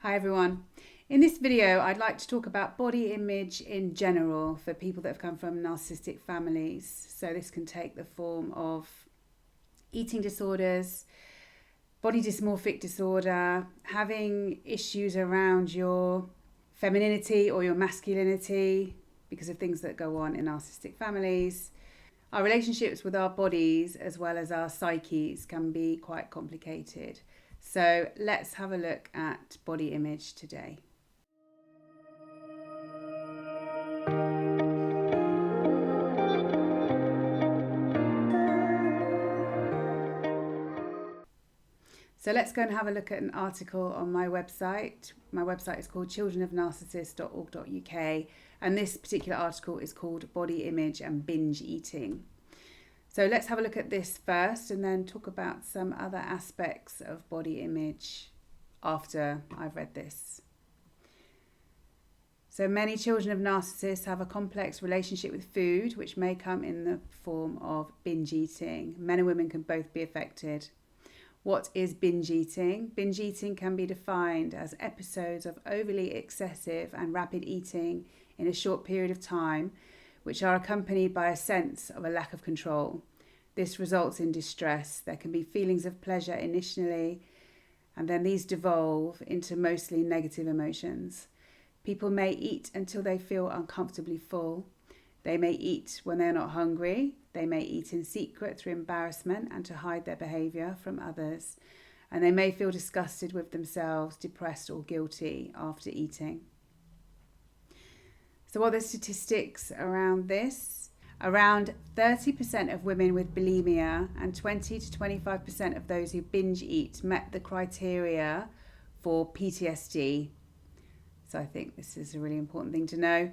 Hi everyone. In this video, I'd like to talk about body image in general for people that have come from narcissistic families. So this can take the form of eating disorders, body dysmorphic disorder, having issues around your femininity or your masculinity because of things that go on in narcissistic families. Our relationships with our bodies as well as our psyches can be quite complicated. So let's have a look at body image today. So let's go and have a look at an article on my website. My website is called childrenofnarcissists.org.uk, and this particular article is called Body Image and Binge Eating. So let's have a look at this first and then talk about some other aspects of body image after I've read this. So many children of narcissists have a complex relationship with food, which may come in the form of binge eating. Men and women can both be affected. What is binge eating? Binge eating can be defined as episodes of overly excessive and rapid eating in a short period of time, which are accompanied by a sense of a lack of control. This results in distress. There can be feelings of pleasure initially, and then these devolve into mostly negative emotions. People may eat until they feel uncomfortably full. They may eat when they're not hungry. They may eat in secret through embarrassment and to hide their behaviour from others. And they may feel disgusted with themselves, depressed or guilty after eating. So what are the statistics around this? Around 30% of women with bulimia and 20 to 25% of those who binge eat met the criteria for PTSD. So I think this is a really important thing to know.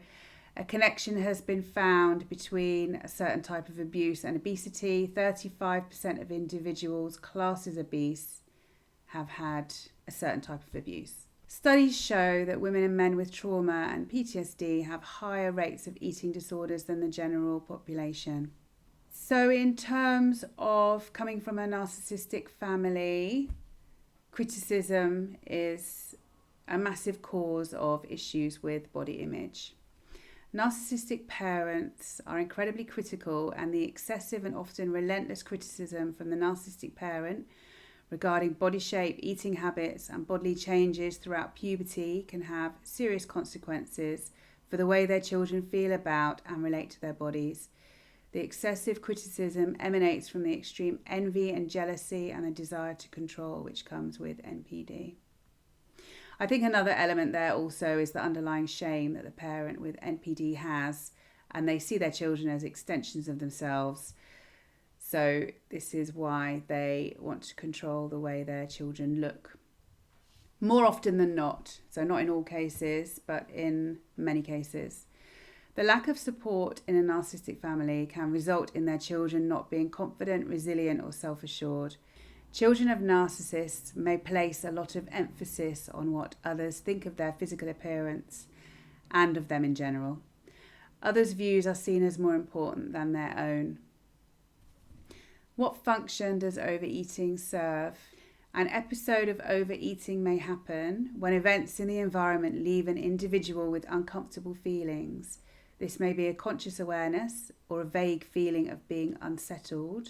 A connection has been found between a certain type of abuse and obesity. 35% of individuals classed as obese have had a certain type of abuse. Studies show that women and men with trauma and PTSD have higher rates of eating disorders than the general population. So in terms of coming from a narcissistic family, criticism is a massive cause of issues with body image. Narcissistic parents are incredibly critical, and the excessive and often relentless criticism from the narcissistic parent regarding body shape, eating habits, and bodily changes throughout puberty can have serious consequences for the way their children feel about and relate to their bodies. The excessive criticism emanates from the extreme envy and jealousy and the desire to control, which comes with NPD. I think another element there also is the underlying shame that the parent with NPD has, and they see their children as extensions of themselves. So this is why they want to control the way their children look. More often than not, so not in all cases, but in many cases. The lack of support in a narcissistic family can result in their children not being confident, resilient, or self-assured. Children of narcissists may place a lot of emphasis on what others think of their physical appearance and of them in general. Others' views are seen as more important than their own. What function does overeating serve? An episode of overeating may happen when events in the environment leave an individual with uncomfortable feelings. This may be a conscious awareness or a vague feeling of being unsettled,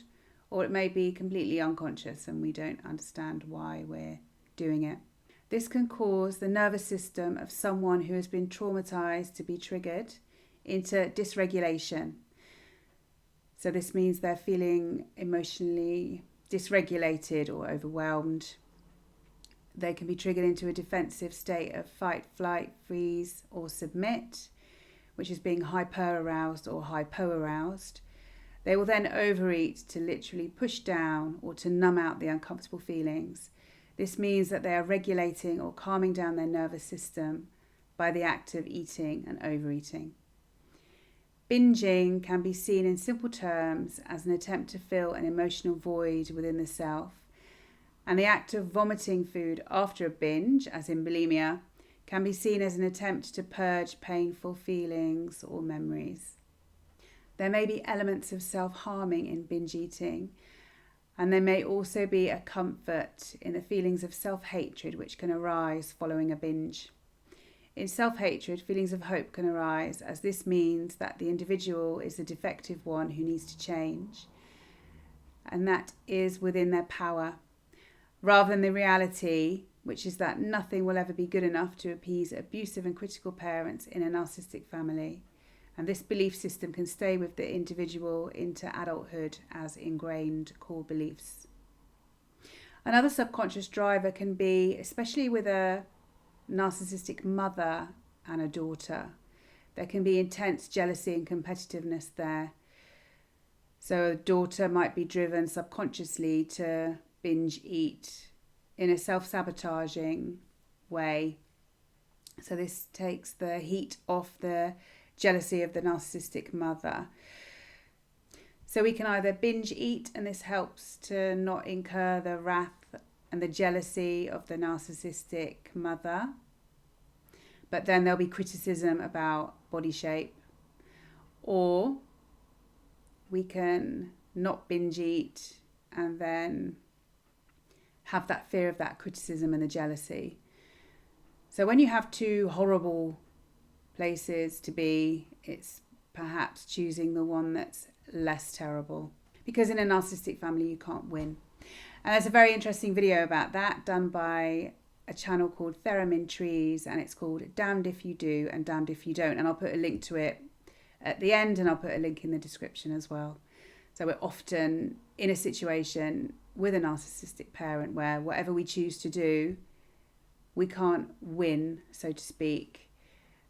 or it may be completely unconscious and we don't understand why we're doing it. This can cause the nervous system of someone who has been traumatized to be triggered into dysregulation. So this means they're feeling emotionally dysregulated or overwhelmed. They can be triggered into a defensive state of fight, flight, freeze, or submit, which is being hyper-aroused or hypo-aroused. They will then overeat to literally push down or to numb out the uncomfortable feelings. This means that they are regulating or calming down their nervous system by the act of eating and overeating. Binging can be seen in simple terms as an attempt to fill an emotional void within the self, and the act of vomiting food after a binge, as in bulimia, can be seen as an attempt to purge painful feelings or memories. There may be elements of self-harming in binge eating, And there may also be a comfort in the feelings of self-hatred which can arise following a binge. In self-hatred, feelings of hope can arise, as this means that the individual is the defective one who needs to change, and that is within their power, rather than the reality, which is that nothing will ever be good enough to appease abusive and critical parents in a narcissistic family. And this belief system can stay with the individual into adulthood as ingrained core beliefs. Another subconscious driver can be, especially with a narcissistic mother and a daughter, there can be intense jealousy and competitiveness there. So a daughter might be driven subconsciously to binge eat in a self-sabotaging way. So this takes the heat off the jealousy of the narcissistic mother. So we can either binge eat, and this helps to not incur the wrath and the jealousy of the narcissistic mother, but then there'll be criticism about body shape. Or we can not binge eat and then have that fear of that criticism and the jealousy. So when you have two horrible places to be, it's perhaps choosing the one that's less terrible, because in a narcissistic family you can't win. And there's a very interesting video about that done by a channel called Theremin Trees, and it's called Damned If You Do and Damned If You Don't, and I'll put a link to it at the end, and I'll put a link in the description as well. So we're often in a situation with a narcissistic parent where whatever we choose to do, we can't win, so to speak,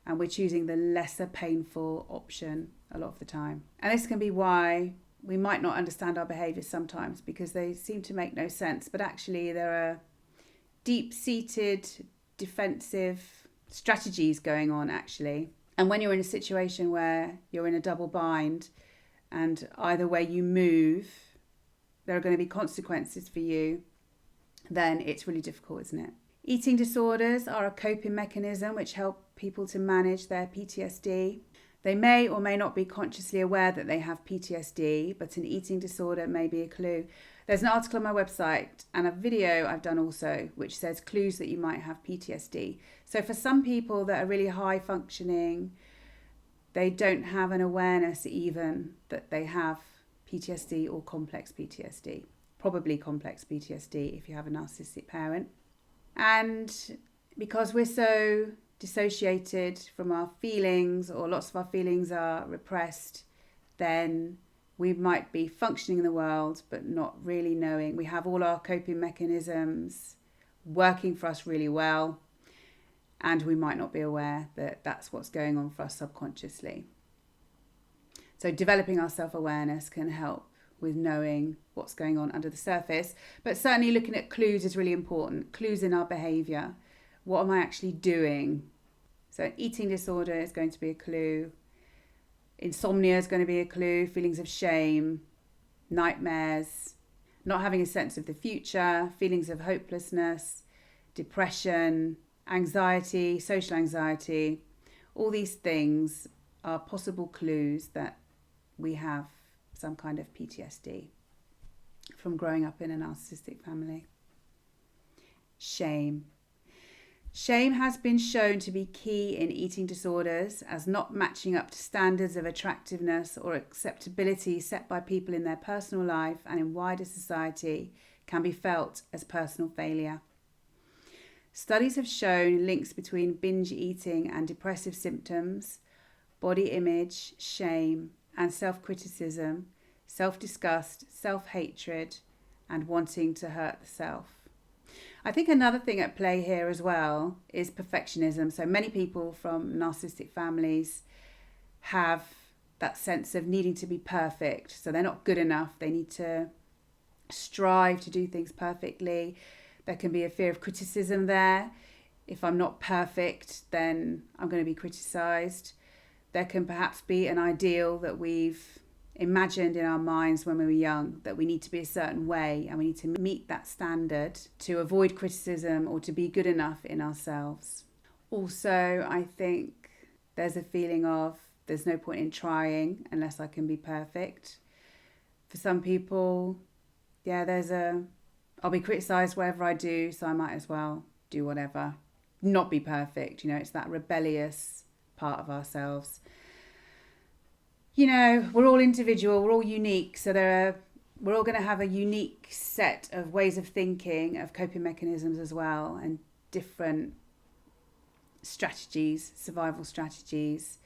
and we're choosing the lesser painful option a lot of the time. And this can be why we might not understand our behaviours sometimes, because they seem to make no sense, but actually there are deep-seated defensive strategies going on actually. And when you're in a situation where you're in a double bind and either way you move, there are going to be consequences for you, then it's really difficult, isn't it? Eating disorders are a coping mechanism which help people to manage their PTSD. They may or may not be consciously aware that they have PTSD, but an eating disorder may be a clue. There's an article on my website and a video I've done also which says clues that you might have PTSD. So for some people that are really high functioning, they don't have an awareness even that they have PTSD or complex PTSD. Probably complex PTSD if you have a narcissistic parent. And because we're so dissociated from our feelings, or lots of our feelings are repressed, then we might be functioning in the world but not really knowing. We have all our coping mechanisms working for us really well, and we might not be aware that that's what's going on for us subconsciously. So developing our self-awareness can help with knowing what's going on under the surface, but certainly looking at clues is really important. Clues in our behaviour. What am I actually doing? So eating disorder is going to be a clue. Insomnia is going to be a clue. Feelings of shame, nightmares, not having a sense of the future, feelings of hopelessness, depression, anxiety, social anxiety. All these things are possible clues that we have some kind of PTSD from growing up in a narcissistic family. Shame. Shame has been shown to be key in eating disorders, as not matching up to standards of attractiveness or acceptability set by people in their personal life and in wider society can be felt as personal failure. Studies have shown links between binge eating and depressive symptoms, body image, shame, and self-criticism, self-disgust, self-hatred, and wanting to hurt the self. I think another thing at play here as well is perfectionism. So many people from narcissistic families have that sense of needing to be perfect. So they're not good enough. They need to strive to do things perfectly. There can be a fear of criticism there. If I'm not perfect, then I'm going to be criticised. There can perhaps be an ideal that we've imagined in our minds when we were young, that we need to be a certain way and we need to meet that standard to avoid criticism or to be good enough in ourselves. Also, I think there's a feeling of there's no point in trying unless I can be perfect. For some people, I'll be criticised whatever I do, so I might as well do whatever. Not be perfect, it's that rebellious part of ourselves. We're all individual, we're all unique, so we're all going to have a unique set of ways of thinking, of coping mechanisms as well, and different strategies, survival strategies.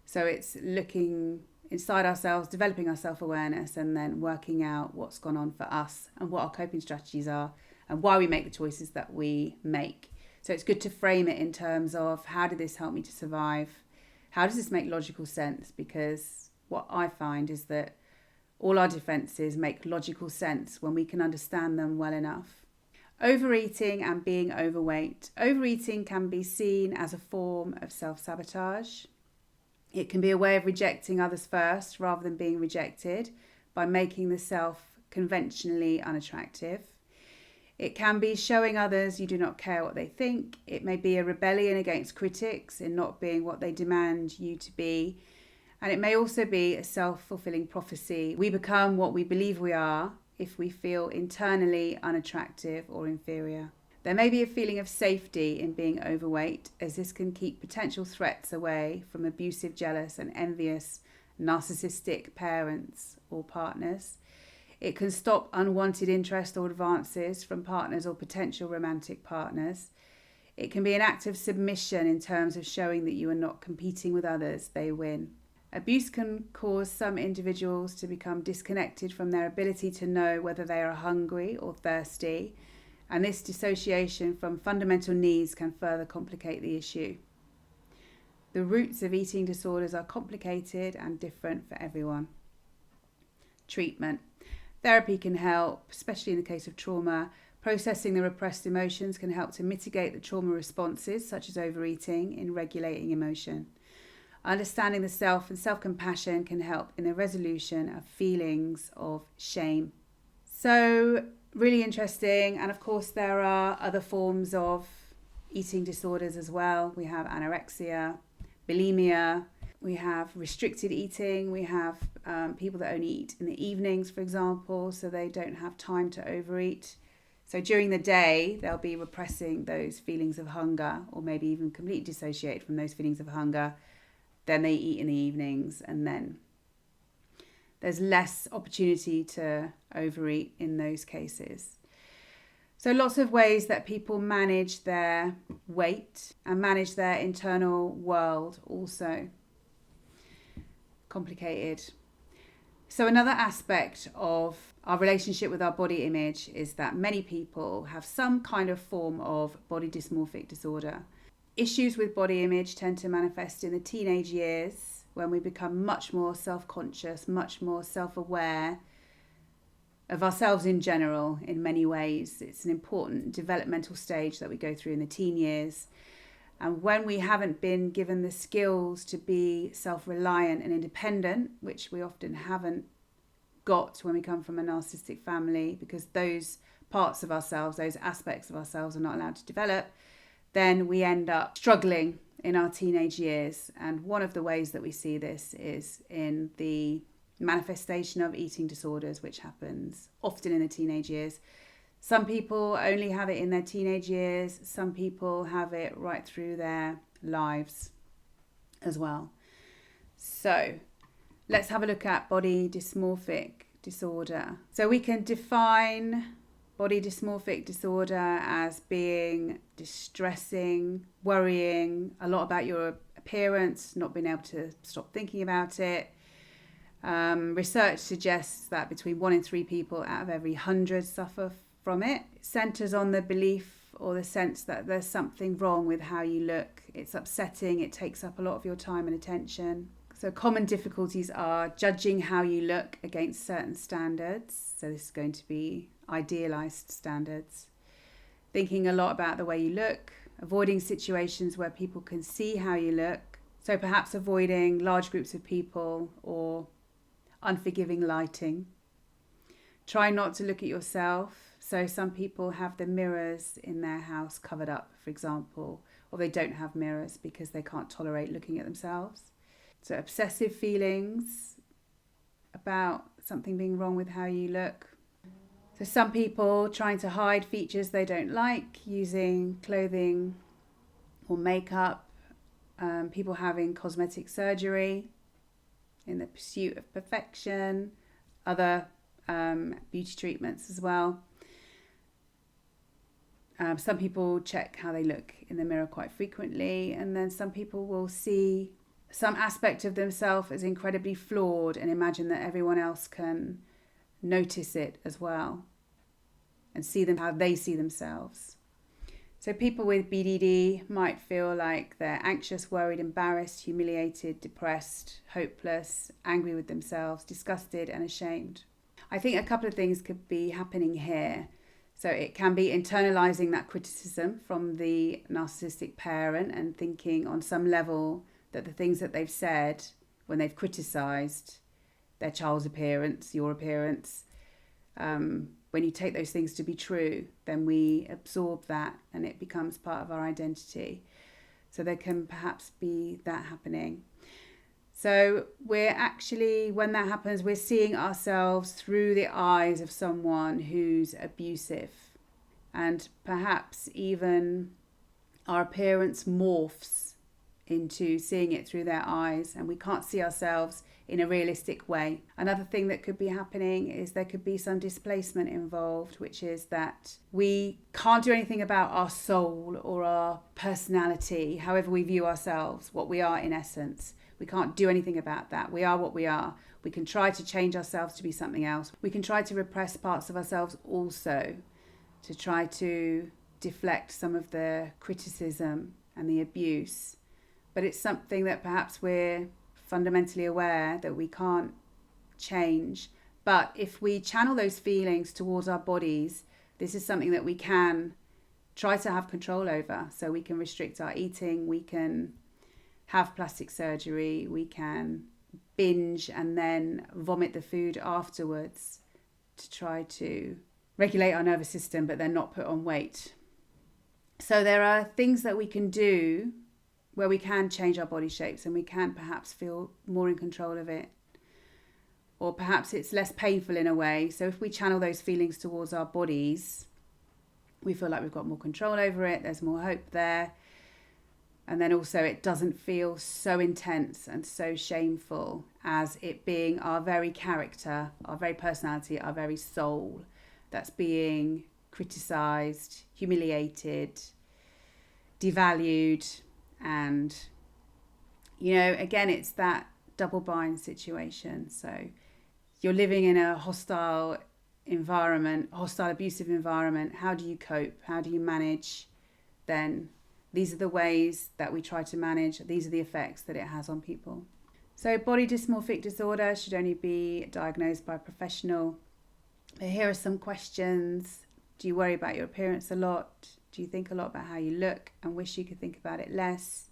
So it's looking inside ourselves, developing our self-awareness, and then working out what's gone on for us and what our coping strategies are and why we make the choices that we make. So it's good to frame it in terms of, how did this help me to survive? How does this make logical sense? Because what I find is that all our defences make logical sense when we can understand them well enough. Overeating and being overweight. Overeating can be seen as a form of self-sabotage. It can be a way of rejecting others first rather than being rejected by making the self conventionally unattractive. It can be showing others you do not care what they think. It may be a rebellion against critics in not being what they demand you to be. And it may also be a self-fulfilling prophecy. We become what we believe we are if we feel internally unattractive or inferior. There may be a feeling of safety in being overweight, as this can keep potential threats away from abusive, jealous and envious narcissistic parents or partners. It can stop unwanted interest or advances from partners or potential romantic partners. It can be an act of submission in terms of showing that you are not competing with others, they win. Abuse can cause some individuals to become disconnected from their ability to know whether they are hungry or thirsty, and this dissociation from fundamental needs can further complicate the issue. The roots of eating disorders are complicated and different for everyone. Treatment. Therapy can help, especially in the case of trauma. Processing the repressed emotions can help to mitigate the trauma responses, such as overeating, in regulating emotion. Understanding the self and self-compassion can help in the resolution of feelings of shame. So, really interesting. And of course, there are other forms of eating disorders as well. We have anorexia, bulimia, we have restricted eating, we have people that only eat in the evenings, for example, so they don't have time to overeat. So during the day, they'll be repressing those feelings of hunger, or maybe even completely dissociate from those feelings of hunger. Then they eat in the evenings, and then there's less opportunity to overeat in those cases. So lots of ways that people manage their weight and manage their internal world also. Complicated. So another aspect of our relationship with our body image is that many people have some kind of form of body dysmorphic disorder. Issues with body image tend to manifest in the teenage years, when we become much more self-conscious, much more self-aware of ourselves in general in many ways. It's an important developmental stage that we go through in the teen years. And when we haven't been given the skills to be self-reliant and independent, which we often haven't got when we come from a narcissistic family, because those parts of ourselves, those aspects of ourselves are not allowed to develop, then we end up struggling in our teenage years. And one of the ways that we see this is in the manifestation of eating disorders, which happens often in the teenage years. Some people only have it in their teenage years. Some people have it right through their lives as well. So let's have a look at body dysmorphic disorder. So we can define body dysmorphic disorder as being distressing, worrying, a lot about your appearance, not being able to stop thinking about it. Research suggests that between 1 in 3 people out of every 100 suffer from it. It centres on the belief or the sense that there's something wrong with how you look. It's upsetting, it takes up a lot of your time and attention. So common difficulties are judging how you look against certain standards. So this is going to be idealised standards. Thinking a lot about the way you look, avoiding situations where people can see how you look. So perhaps avoiding large groups of people or unforgiving lighting. Try not to look at yourself. So some people have the mirrors in their house covered up, for example, or they don't have mirrors because they can't tolerate looking at themselves. So obsessive feelings about something being wrong with how you look. So some people trying to hide features they don't like using clothing or makeup, people having cosmetic surgery in the pursuit of perfection, other beauty treatments as well. Some people check how they look in the mirror quite frequently, and then some people will see some aspect of themselves as incredibly flawed and imagine that everyone else can notice it as well and see them how they see themselves. So people with BDD might feel like they're anxious, worried, embarrassed, humiliated, depressed, hopeless, angry with themselves, disgusted and ashamed. I think a couple of things could be happening here. So it can be internalizing that criticism from the narcissistic parent and thinking on some level that the things that they've said when they've criticized their child's appearance, your appearance, when you take those things to be true, then we absorb that and it becomes part of our identity. So there can perhaps be that happening. So we're actually, when that happens, we're seeing ourselves through the eyes of someone who's abusive. And perhaps even our appearance morphs into seeing it through their eyes, and we can't see ourselves in a realistic way. Another thing that could be happening is there could be some displacement involved, which is that we can't do anything about our soul or our personality, however we view ourselves, what we are in essence. We can't do anything about that. We are what we are. We can try to change ourselves to be something else. We can try to repress parts of ourselves also to try to deflect some of the criticism and the abuse. But it's something that perhaps we're fundamentally aware that we can't change. But if we channel those feelings towards our bodies, this is something that we can try to have control over. So we can restrict our eating, we can have plastic surgery, we can binge and then vomit the food afterwards to try to regulate our nervous system but then not put on weight. So there are things that we can do where we can change our body shapes and we can perhaps feel more in control of it. Or perhaps it's less painful in a way. So if we channel those feelings towards our bodies, we feel like we've got more control over it, there's more hope there. And then also it doesn't feel so intense and so shameful as it being our very character, our very personality, our very soul that's being criticised, humiliated, devalued. And, you know, again, it's that double bind situation. So you're living in a hostile environment, hostile, abusive environment. How do you cope? How do you manage then? These are the ways that we try to manage. These are the effects that it has on people. So body dysmorphic disorder should only be diagnosed by a professional. But here are some questions. Do you worry about your appearance a lot? Do you think a lot about how you look and wish you could think about it less?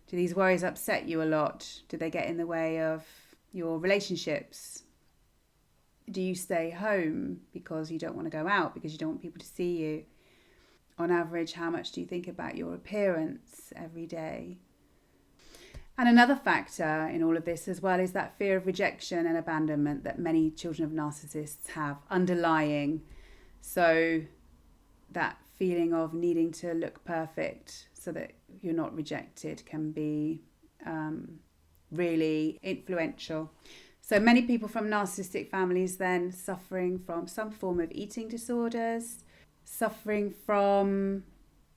Do these worries upset you a lot? Do they get in the way of your relationships? Do you stay home because you don't want to go out, because you don't want people to see you? On average, how much do you think about your appearance every day? And another factor in all of this as well is that fear of rejection and abandonment that many children of narcissists have underlying. So that feeling of needing to look perfect so that you're not rejected can be really influential. So many people from narcissistic families then suffering from some form of eating disorders, suffering from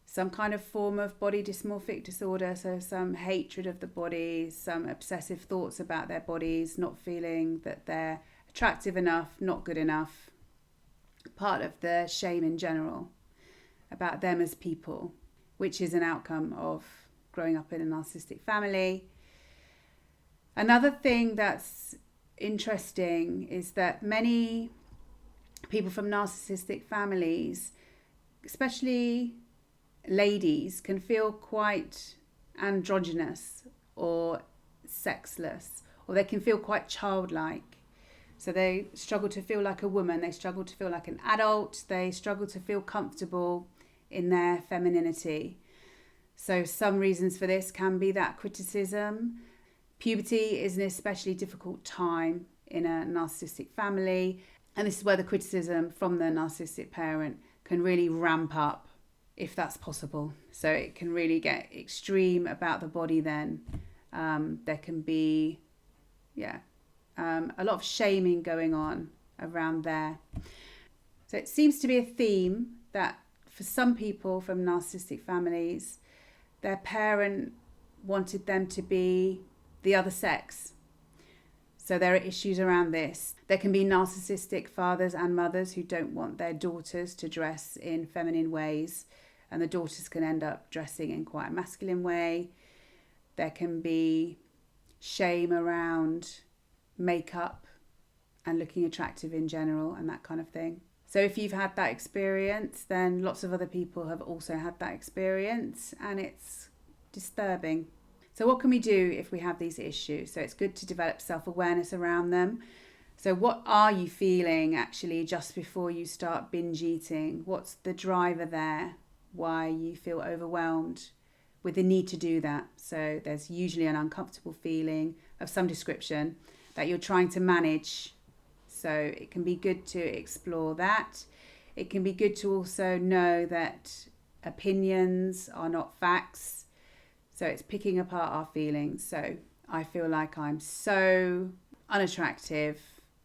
some kind of form of body dysmorphic disorder, so some hatred of the body, some obsessive thoughts about their bodies, not feeling that they're attractive enough, not good enough, part of the shame in general about them as people, which is an outcome of growing up in a narcissistic family. Another thing that's interesting is that many people from narcissistic families, especially ladies, can feel quite androgynous or sexless, or they can feel quite childlike. So they struggle to feel like a woman, they struggle to feel like an adult, they struggle to feel comfortable in their femininity. So some reasons for this can be that criticism. Puberty is an especially difficult time in a narcissistic family. And this is where the criticism from the narcissistic parent can really ramp up, if that's possible. So it can really get extreme about the body then. There can be, a lot of shaming going on around there. So it seems to be a theme that for some people from narcissistic families, their parent wanted them to be the other sex. So there are issues around this. There can be narcissistic fathers and mothers who don't want their daughters to dress in feminine ways, and the daughters can end up dressing in quite a masculine way. There can be shame around makeup and looking attractive in general and that kind of thing. So if you've had that experience, then lots of other people have also had that experience, and it's disturbing. So what can we do if we have these issues? So it's good to develop self-awareness around them. So what are you feeling actually just before you start binge eating? What's the driver there? Why you feel overwhelmed with the need to do that? So there's usually an uncomfortable feeling of some description that you're trying to manage. So it can be good to explore that. It can be good to also know that opinions are not facts. So it's picking apart our feelings. So I feel like I'm so unattractive.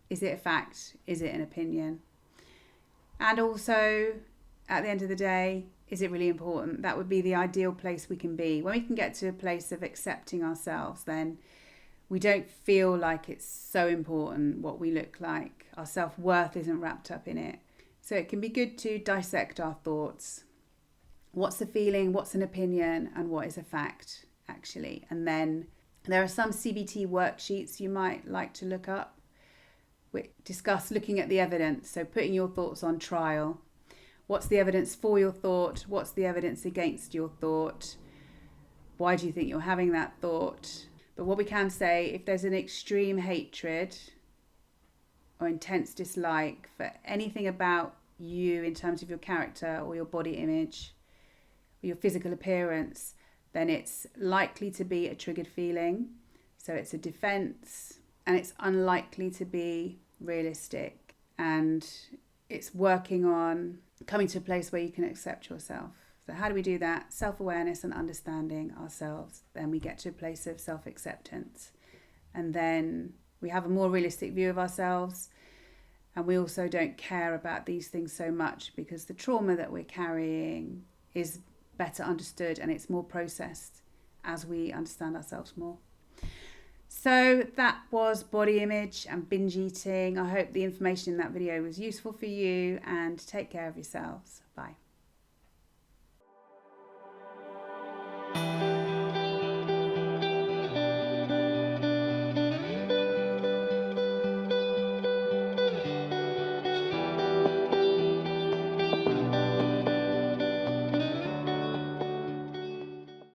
Is it a fact? Is it an opinion? And also, at the end of the day, is it really important? That would be the ideal place we can be. When we can get to a place of accepting ourselves, then we don't feel like it's so important what we look like. Our self-worth isn't wrapped up in it. So it can be good to dissect our thoughts. What's a feeling, what's an opinion, and what is a fact, actually? And then there are some CBT worksheets you might like to look up, which discuss looking at the evidence, so putting your thoughts on trial. What's the evidence for your thought? What's the evidence against your thought? Why do you think you're having that thought? But what we can say, if there's an extreme hatred or intense dislike for anything about you in terms of your character or your body image, your physical appearance, then it's likely to be a triggered feeling. So it's a defense, and it's unlikely to be realistic. And it's working on coming to a place where you can accept yourself. So how do we do that? Self-awareness and understanding ourselves. Then we get to a place of self-acceptance. And then we have a more realistic view of ourselves. And we also don't care about these things so much because the trauma that we're carrying is better understood and it's more processed as we understand ourselves more. So that was body image and binge eating. I hope the information in that video was useful for you, and take care of yourselves. Bye.